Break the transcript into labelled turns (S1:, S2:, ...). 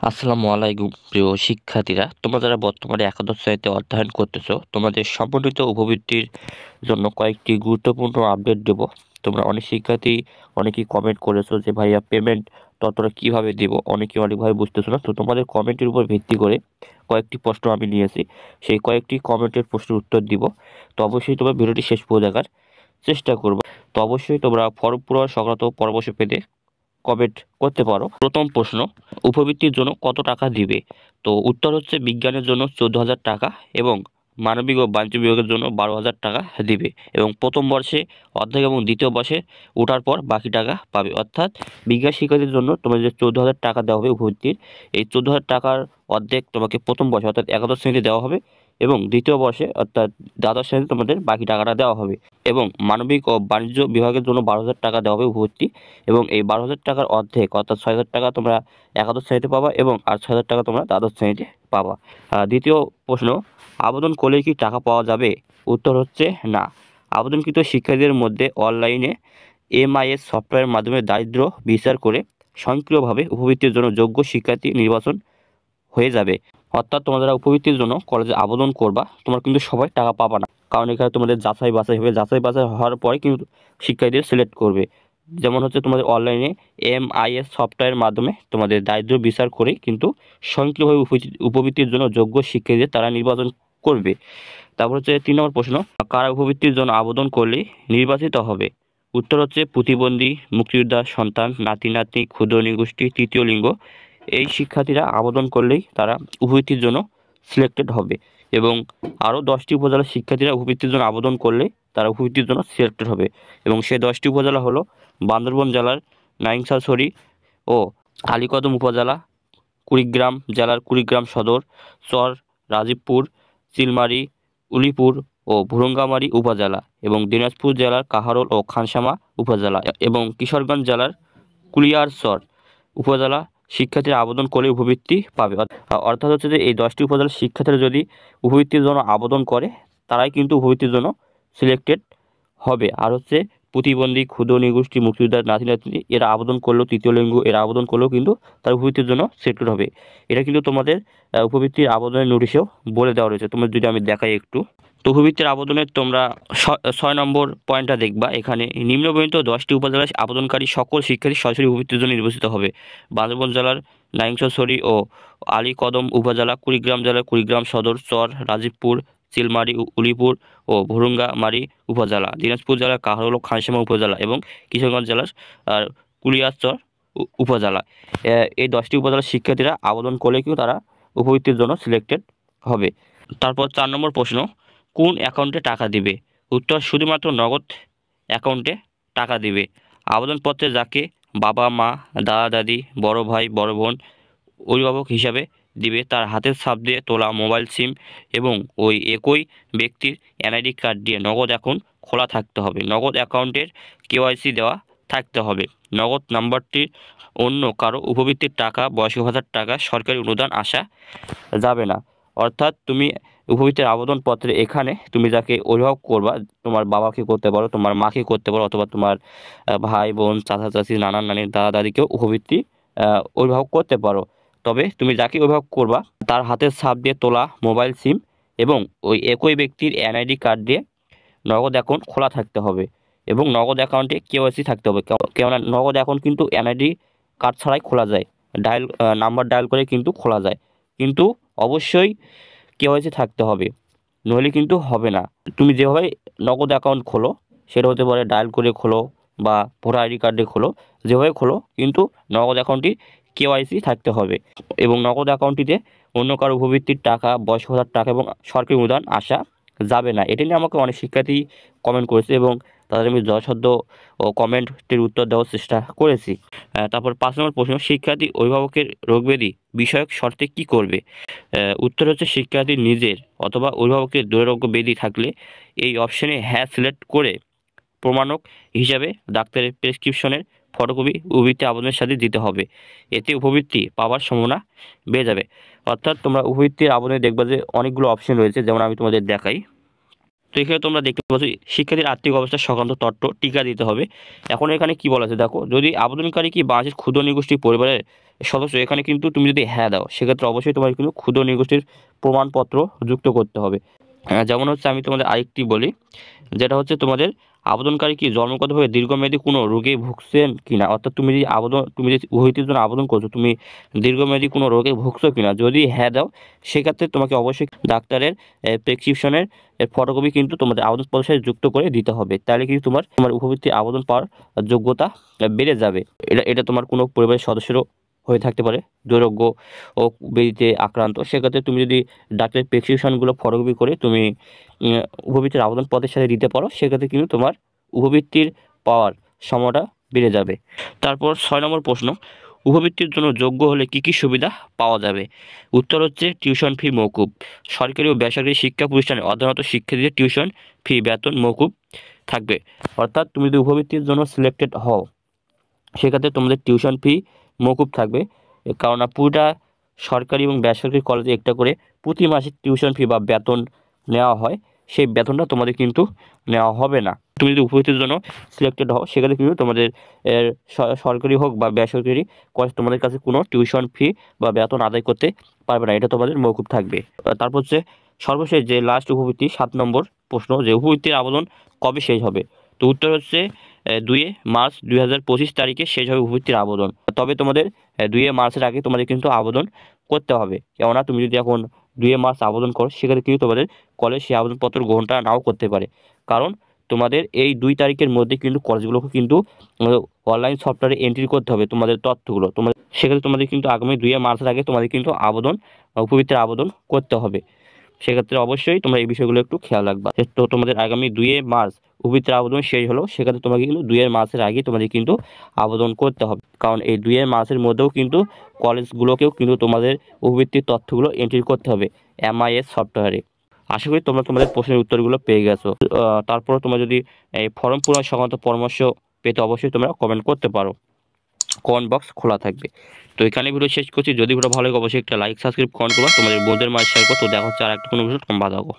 S1: আসসালামু আলাইকুম প্রিয় শিক্ষার্থীরা, তোমরা যারা বর্তমানে একাদশ শ্রেণীতে অধ্যয়ন করতেছো, তোমাদের সমন্বিত উপবৃত্তির জন্য কয়েকটি গুরুত্বপূর্ণ আপডেট দেব। তোমরা অনেক শিক্ষার্থী অনেকেই কমেন্ট করেছো যে ভাইয়া পেমেন্ট ততটা কিভাবে দেব, অনেকভাবে বুঝতেছো না। তো তোমাদের কমেন্টের উপর ভিত্তি করে কয়েকটি প্রশ্ন আমি নিয়েছি, সেই কয়েকটি কমেন্টের প্রশ্নের উত্তর দিব। তো অবশ্যই তোমরা ভিডিওটি শেষ পর্যন্ত দেখার চেষ্টা করবে। তো অবশ্যই তোমরা ফর্ম পূরণ সংক্রান্ত পরামর্শ পেতে কমেন্ট করতে পারো। প্রথম প্রশ্ন, উপবৃত্তির জন্য কত টাকা দিবে? তো উত্তর হচ্ছে বিজ্ঞানের জন্য 14,000 টাকা এবং মানবিক ও বাণিজ্য বিভাগের জন্য 12,000 টাকা দিবে, এবং প্রথম বর্ষে অর্ধেক এবং দ্বিতীয় বর্ষে ওঠার পর বাকি টাকা পাবে। অর্থাৎ বিজ্ঞান শিক্ষার্থীর জন্য তোমাদের যে 14,000 টাকা দেওয়া হবে উপবৃত্তির, এই 14,000 টাকার অর্ধেক তোমাকে প্রথম বর্ষে অর্থাৎ একাদশ শ্রেণীতে দেওয়া হবে, এবং দ্বিতীয় বর্ষে অর্থাৎ দ্বাদশ শ্রেণীতে তোমাদের বাকি টাকাটা দেওয়া হবে। এবং মানবিক ও বাণিজ্য বিভাগের জন্য 12,000 টাকা দেওয়া হবে উপবৃত্তি, এবং এই 12,000 টাকার অর্ধেক অর্থাৎ 6,000 টাকা তোমরা একাদশ শ্রেণীতে পাবা এবং আর 6,000 টাকা তোমরা দ্বাদশ শ্রেণীতে পাবা। দ্বিতীয় প্রশ্ন, আবেদন করলে কি টাকা পাওয়া যাবে? উত্তর হচ্ছে না। আবেদনকৃত শিক্ষার্থীদের মধ্যে অনলাইনে MIS সফটওয়্যারের মাধ্যমে দারিদ্র বিচার করে স্বয়ংক্রিয়ভাবে উপবৃত্তির জন্য যোগ্য শিক্ষার্থী নির্বাচন হয়ে যাবে। অর্থাৎ তোমরা যারা উপবৃত্তির জন্য কলেজে আবেদন করবা, তোমরা কিন্তু সবাই টাকা পাবা না, কারণ এখানে তোমাদের যাচাই বাছাই হবে। যাচাই বাছাই হওয়ার পরে কিন্তু শিক্ষার্থীদের সিলেক্ট করবে। যেমন হচ্ছে তোমাদের অনলাইনে MIS সফটওয়্যারের মাধ্যমে তোমাদের দারিদ্র বিচার করে কিন্তু স্বয়ংক্রিয়ভাবে উপবৃত্তির জন্য যোগ্য শিক্ষার্থীদের তারা নির্বাচন করবে। তারপর হচ্ছে 3 নম্বর প্রশ্ন, কারা উপবৃত্তির জন্য আবেদন করলে নির্বাচিত হবে? উত্তর হচ্ছে প্রতিবন্ধী, মুক্তিযোদ্ধার সন্তান, নাতি নাতনি, ক্ষুদ্র নৃগোষ্ঠী, তৃতীয় লিঙ্গ, এই শিক্ষার্থীরা আবেদন করলেই তারা উপবৃত্তির জন্য সিলেক্টেড হবে। এবং আরও 10টি উপজেলার শিক্ষার্থীরা উপবৃত্তির জন্য আবেদন করলে তারা উপবৃত্তির জন্য সিলেক্টেড হবে, এবং সেই 10টি উপজেলা হলো বান্দরবান জেলার নাইক্ষ্যংছড়ি ও আলীকদম উপজেলা, কুড়িগ্রাম জেলার কুড়িগ্রাম সদর, চর রাজীবপুর, চিলমারী, উলিপুর ও ভুরুঙ্গামারী উপজেলা, এবং দিনাজপুর জেলার কাহারোল ও খানসামা উপজেলা, এবং কিশোরগঞ্জ জেলার কুলিয়ারচর উপজেলা শিক্ষার্থীরা আবেদন করে উপবৃত্তি পাবে। অর্থাৎ হচ্ছে যে এই 10টি উপজেলার শিক্ষার্থীরা যদি উপবৃত্তির জন্য আবেদন করে, তারাই কিন্তু উপবৃত্তির জন্য সিলেক্টেড হবে। আর হচ্ছে প্রতিবন্ধী, ক্ষুদ্র নৃগোষ্ঠী, মুক্তিযোদ্ধার নাতি নাতনি এরা আবেদন করলেও, তৃতীয় লিঙ্গ এরা আবেদন করলেও কিন্তু তারা উপবৃত্তির জন্য সিলেক্টেড হবে। এটা কিন্তু তোমাদের উপবৃত্তির আবেদনের নোটিশেও বলে দেওয়া রয়েছে। তোমাদের যদি আমি দেখাই একটু, তো উপবৃত্তির আবেদনের তোমরা 6 নম্বর পয়েন্টটা দেখবা। এখানে নিম্নবর্ণিত 10টি উপজেলায় আবেদনকারী সকল শিক্ষার্থী সরাসরি উপবৃত্তির জন্য নির্বাচিত হবে। বান্দরবান জেলার নাইক্ষ্যংছড়ি ও আলীকদম উপজেলা, কুড়িগ্রাম জেলার কুড়িগ্রাম সদর, চর রাজীবপুর, চিলমারী, উলিপুর ও ভুরুঙ্গামারী উপজেলা, দিনাজপুর জেলার কাহারোল ও খানসামা উপজেলা, এবং কিশোরগঞ্জ জেলার কুলিয়ারচর উপজেলা। এই 10টি উপজেলার শিক্ষার্থীরা আবেদন করলে কিন্তু তারা উপবৃত্তির জন্য সিলেক্টেড হবে। তারপর 4 নম্বর প্রশ্ন, কোন অ্যাকাউন্টে টাকা দিবে? উত্তর শুধুমাত্র নগদ অ্যাকাউন্টে টাকা দিবে। আবেদনপত্রে যাকে বাবা মা, দাদা দাদি, বড় ভাই বড় বোন অভিভাবক হিসাবে দিবে, তার হাতের ছাপ দিয়ে তোলা মোবাইল সিম এবং ওই একই ব্যক্তির NID কার্ড দিয়ে নগদ অ্যাকাউন্ট খোলা থাকতে হবে। নগদ অ্যাকাউন্টের KYC দেওয়া থাকতে হবে। নগদ নাম্বারটির অন্য কারো উপবৃত্তির টাকা, বয়স্ক ভাতার টাকা, সরকারি অনুদান আসা যাবে না। অর্থাৎ তুমি উপবৃত্তির আবেদনপত্রে এখানে তুমি যাকে অভিভাবক করবা, তোমার বাবাকে করতে পারো, তোমার মাকে করতে পারো, অথবা তোমার ভাই বোন, চাচা চাচি, নানা নানি, দাদা দাদিকেও উপবৃত্তি অভিভাবক করতে পারো। তবে তুমি যাকে অভিভাবক করবা তার হাতের ছাপ দিয়ে তোলা মোবাইল সিম এবং ওই একই ব্যক্তির NID কার্ড দিয়ে নগদ অ্যাকাউন্ট খোলা থাকতে হবে, এবং নগদ অ্যাকাউন্টে KYC থাকতে হবে। কেননা নগদ অ্যাকাউন্ট কিন্তু NID কার্ড ছাড়াই খোলা যায়, নাম্বার ডায়াল করে কিন্তু খোলা যায়, কিন্তু অবশ্যই KYC থাকতে হবে, নইলে কিন্তু হবে না। তুমি যেভাবে নগদ অ্যাকাউন্ট খোলো, সেটা হতে পারে ডায়াল করে খোলো বা ভোটার ID কার্ডে খোলো, যেভাবে খোলো কিন্তু নগদ অ্যাকাউন্টটি KYC থাকতে হবে, এবং নগদ অ্যাকাউন্টটিতে অন্য কারো উপবৃত্তির টাকা, বয়স্ক ভাতার টাকা এবং সরকারি অনুদান আসা যাবে না। এটা নিয়ে আমাকে অনেক শিক্ষার্থী কমেন্ট করেছে, এবং তাদের আমি যথাসাধ্য কমেন্টের উত্তর দেওয়ার চেষ্টা করেছি। তারপর 5 নম্বর প্রশ্ন, শিক্ষার্থী অভিভাবকের রোগব্যাধি বিষয়ক শর্তে কি করবে? উত্তর হচ্ছে শিক্ষার্থীর নিজের অথবা অভিভাবকের দুরারোগ্য ব্যাধি থাকলে এই অপশনে হ্যাঁ সিলেক্ট করে প্রমাণক হিসাবে ডাক্তারের প্রেসক্রিপশনের ফটোকপি উপবৃত্তি আবেদনের সাথে দিতে হবে। এতে উপবৃত্তি পাওয়ার সম্ভাবনা বেড়ে যাবে। অর্থাৎ তোমরা উপবৃত্তির আবেদনে দেখবা যে অনেকগুলো অপশন রয়েছে, যেমন আমি তোমাদের দেখাই। তো এখানে তোমরা দেখতে পাচ্ছ শিক্ষার্থীর আর্থিক অবস্থা সংক্রান্ত তথ্য টিকা দিতে হবে। এখন এখানে কি বলা আছে দেখো, যদি আবেদনকারী কি বাংলাদেশের ক্ষুদ্র নৃগোষ্ঠী পরিবারের সদস্য, এখানে কিন্তু তুমি যদি হ্যাঁ দাও সেক্ষেত্রে অবশ্যই তোমার কিন্তু ক্ষুদ্র নৃগোষ্ঠীর প্রমাণপত্র যুক্ত করতে হবে। যেমন হচ্ছে আমি তোমাদের আরেকটি বলি, যেটা হচ্ছে তোমাদের আবেদনকারী কি জন্মগতভাবে দীর্ঘমেয়াদী কোনো রোগে ভুগছেন কিনা, অর্থাৎ তুমি যে উভয়টির জন্য আবেদন করছো তুমি দীর্ঘমেয়াদী কোনো রোগে ভুগছো কিনা, যদি হ্যাঁ দাও সেক্ষেত্রে তোমাকে অবশ্যই ডাক্তারের প্রেসক্রিপশনের ফটোকপি কিন্তু তোমাদের আবেদনপত্রের সাথে যুক্ত করে দিতে হবে। তাহলে কিন্তু তোমার উপবৃত্তি আবেদন পাওয়ার যোগ্যতা বেড়ে যাবে। এটা তোমার কোনো পরিবারের সদস্যেরও হয়ে থাকতে পারে দুরারোগ্য ও ব্যাধিতে আক্রান্ত, সেক্ষেত্রে তুমি যদি ডাক্তারের প্রেসক্রিপশনগুলো ফটোকপি করে তুমি উপবৃত্তির আবেদনপত্রের সাথে দিতে পারো, সেক্ষেত্রে কিন্তু তোমার উপবৃত্তির পাওয়ার সময়টা বেড়ে যাবে। তারপর 6 নম্বর প্রশ্ন, উপবৃত্তির জন্য যোগ্য হলে কি কি সুবিধা পাওয়া যাবে? উত্তর হচ্ছে টিউশন ফি মওকুফ। সরকারি ও বেসরকারি শিক্ষা প্রতিষ্ঠানে অধ্যয়নরত শিক্ষার্থীদের টিউশন ফি বেতন মওকুফ থাকবে। অর্থাৎ তুমি যদি উপবৃত্তির জন্য সিলেক্টেড হও সেক্ষেত্রে তোমাদের টিউশন ফি মওকুফ থাকবে, কারণ পুরোটা সরকারি এবং বেসরকারি কলেজে একটা করে প্রতি মাসে টিউশন ফি বা বেতন নেওয়া হয়, সেই বেতনটা তোমাদের কিন্তু নেওয়া হবে না। তুমি যদি উপবৃত্তির জন্য সিলেক্টেড হও সেক্ষেত্রে কিন্তু তোমাদের সরকারি হোক বা বেসরকারি কলেজ তোমাদের কাছে কোনো টিউশন ফি বা বেতন আদায় করতে পারবে না, এটা তোমাদের মওকুফ থাকবে। তারপর হচ্ছে সর্বশেষ যে লাস্ট উপবৃত্তি 7 নম্বর প্রশ্ন, যে উপবৃত্তির আবেদন কবে শেষ হবে? তো উত্তর হচ্ছে 2 মার্চ 2025 তারিখে শেষ হবে উপবৃত্তির আবেদন। তবে তোমাদের 2 মার্চের আগে তোমাদের কিন্তু আবেদন করতে হবে, কেননা তুমি যদি এখন 2 মার্চ আবেদন করো সেক্ষেত্রে কিন্তু তোমাদের কলেজ সেই আবেদনপত্র গ্রহণটা নাও করতে পারে, কারণ তোমাদের এই 2 তারিখের মধ্যে কিন্তু কলেজগুলোকে কিন্তু অনলাইন সফটওয়্যারে এন্ট্রি করতে হবে তোমাদের তথ্যগুলো। সেক্ষেত্রে তোমাদের কিন্তু আগামী 2 মার্চের আগে তোমাদের কিন্তু উপবৃত্তির আবেদন করতে হবে। সেক্ষেত্রে অবশ্যই তোমরা এই বিষয়গুলো একটু খেয়াল রাখবা। তো তোমাদের আগামী 2 মার্চ উপবৃত্তির আবেদন শেষ হলো, সেক্ষেত্রে তোমাকে কিন্তু 2 মার্চের আগে তোমাদের কিন্তু আবেদন করতে হবে, কারণ এই 2 মার্চের মধ্যেও কিন্তু কলেজগুলোকেও কিন্তু তোমাদের উপবৃত্তির তথ্যগুলো এন্ট্রি করতে হবে MIS সফটওয়্যারে। আশা করি তোমরা তোমাদের প্রশ্নের উত্তরগুলো পেয়ে গেছো। তারপর তোমরা যদি এই ফর্ম পূরণ সংক্রান্ত পরামর্শ পেতে অবশ্যই তোমরা কমেন্ট করতে পারো, কমেন্ট বক্স খোলা থাকবে। তো এখানে ভিডিও শেষ করছি। যদি ভিডিও ভালো লাগে অবশ্যই একটা লাইক সাবস্ক্রাইব কমেন্ট করো, তোমাদের বন্ধুদের মাঝে শেয়ার করো। তো দেখা হচ্ছে আর একটা কোনো ভিডিও তোমরা বাঁধাবো।